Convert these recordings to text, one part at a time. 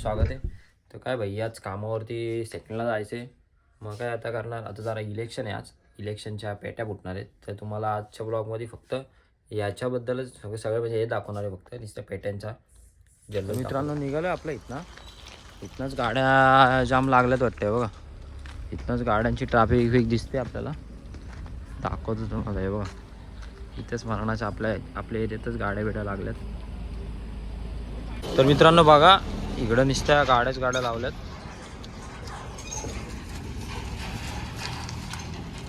स्वागत आहे. तर काय भाई आज कामावरती सेकंडला जायचं आहे. मग काय आता करणार, आता जरा इलेक्शन आहे, आज इलेक्शनच्या पेट्या फुटणार आहेत. तर तुम्हाला आजच्या ब्लॉगमध्ये फक्त याच्याबद्दलच सगळं म्हणजे हे दाखवणार आहे, फक्त नुसत्या पेट्यांचा जल्लोष. मित्रांनो निघालो आपल्या इथनंच गाड्या जाम लागल्यात वाटते बघा. इथनंच गाड्यांची ट्रॅफिक दिसते आपल्याला. दाखवतो तुम्हाला हे बघा. इथेच मरणाच्या आपल्या एरियातच गाड्या लागल्यात. तर मित्रांनो बघा, इकडं नुसत्या गाड्या लावल्यात.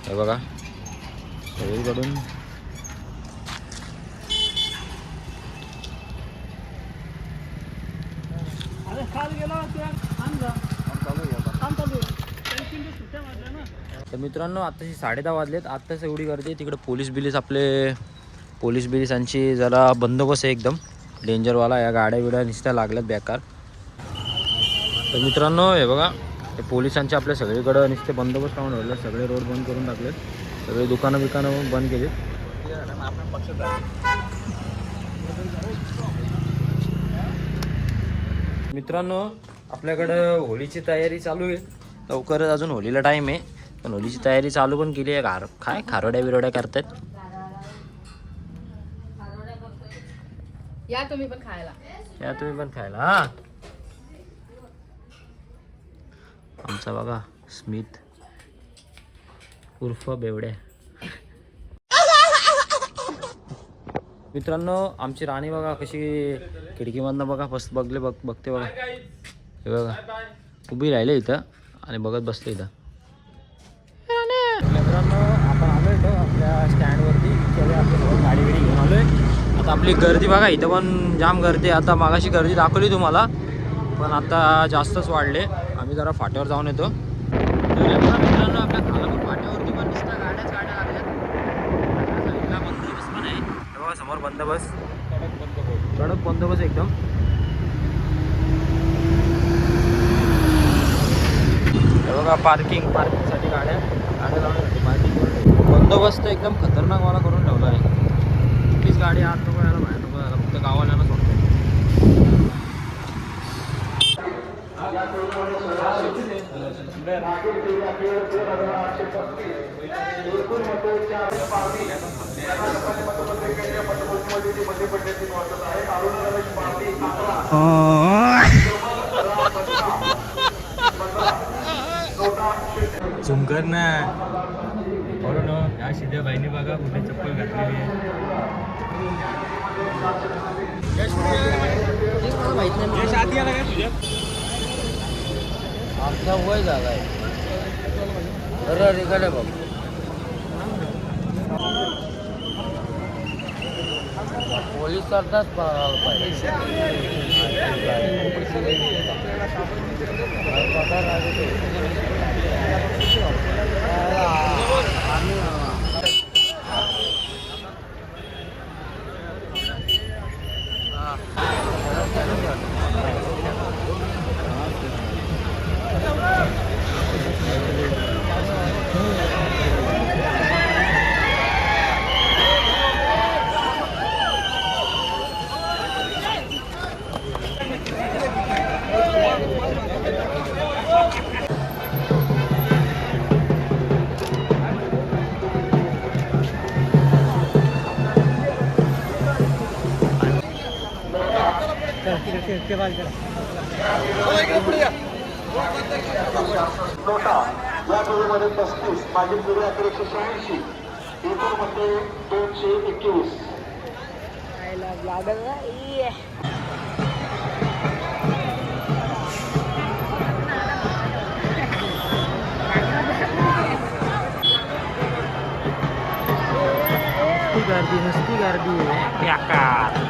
हे बघा सगळीकडून. तर मित्रांनो आत्ताशी 10:30 वाजलेत. आत्ताच एवढी गर्दी आहे. तिकडे पोलीस बिलिसांची जरा बंदोबस्त आहे एकदम डेंजरवाला. या गाड्या नुसत्या लागल्यात बेकार. तर मित्रांनो हे बघा, ते पोलिसांचे आपल्या सगळीकडं नुसते बंदोबस्त लावून ठेवले. सगळे रोड बंद करून टाकलेत. सगळे दुकानं बंद केलीत. मित्रांनो आपल्याकडं होळीची तयारी चालू आहे. लवकरच अजून होळीला टाईम आहे, पण होळीची तयारी चालू पण केली आहे. काय खारोड्या बिरोड्या करतात. या तुम्ही पण खायला. हा. आमचा बघा स्मिथ उर्फ बेवड्या. मित्रांनो आमची राणी बघा कशी खिडकीमधनं बघा बघते बघा. हे बघा उभी राहिले इथं आणि बघत बसले इथं. मित्रांनो आपण आलो इथं आपल्या स्टँडवरती. आपल्यासोबत गाडी घेऊन आलो आहे. आता आपली गर्दी बघा, इथं पण जाम गर्दी. आता मागाशी गर्दी दाखवली तुम्हाला, पण आता जास्तच वाढले. आम्ही जरा फाट्यावर जाऊन येतो. मित्रांनो आपल्या खालापूर फाट्यावरती पण नुसत्या गाड्या लागल्यात. साईडला बंदोबस्त पण आहे. बघा समोर बंदोबस्त, कडक बंदोबस्त एकदम. बघा पार्किंगसाठी गाड्या लावण्यासाठी पार्किंग बंदोबस्त एकदम खतरनाक वाला करून ठेवला आहे. कुठलीच गाडी आत नको यायला, बाहेर नको यायला, फक्त गावाला सोडतो. झूम कर ना. बरोबर ना. या शिद्या बाईने बघा कुठे चप्पल घातलेली आहे. आमचा वय झालाय. रिकाडे बघ. पोलीस करतात पाहिजे. नोटा या पिढीमध्ये 35, मागील पिढी 186, एकूण मध्ये 221. नुसती गर्दी बेकार.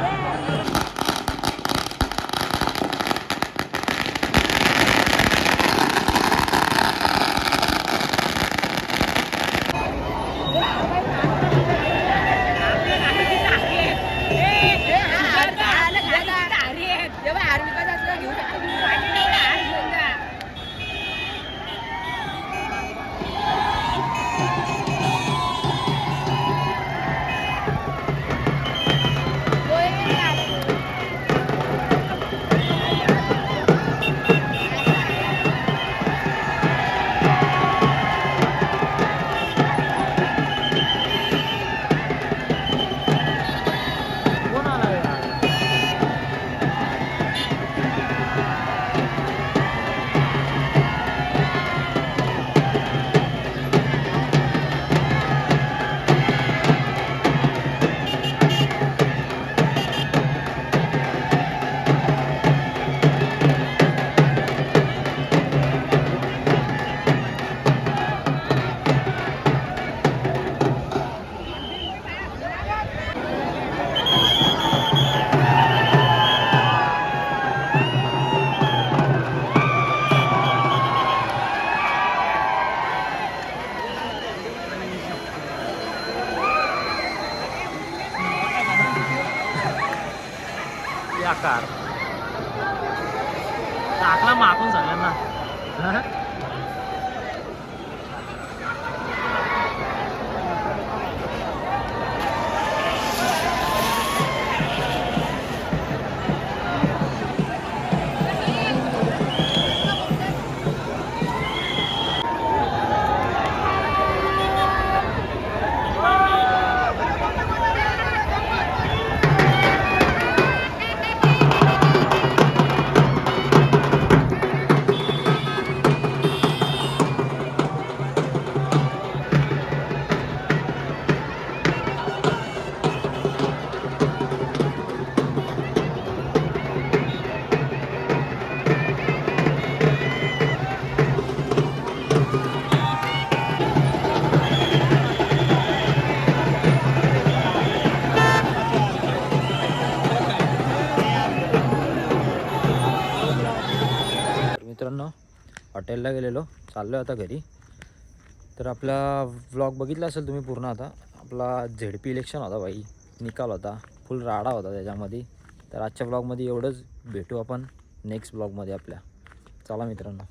कार टाकला मागून सगळ्यांना. मित्रांनो हॉटेलला गेलेलो, चाललो आता घरी. तर आपला व्लॉग बघितला असेल तुम्ही पूर्ण. आता आपला झेडपी इलेक्शन होता भाई, निकाल होता, फुल राडा होता त्याच्यामध्ये. तर आजच्या व्लॉगमध्ये एवढंच. भेटू आपण नेक्स्ट व्लॉगमध्ये आपल्या. चला मित्रांनो.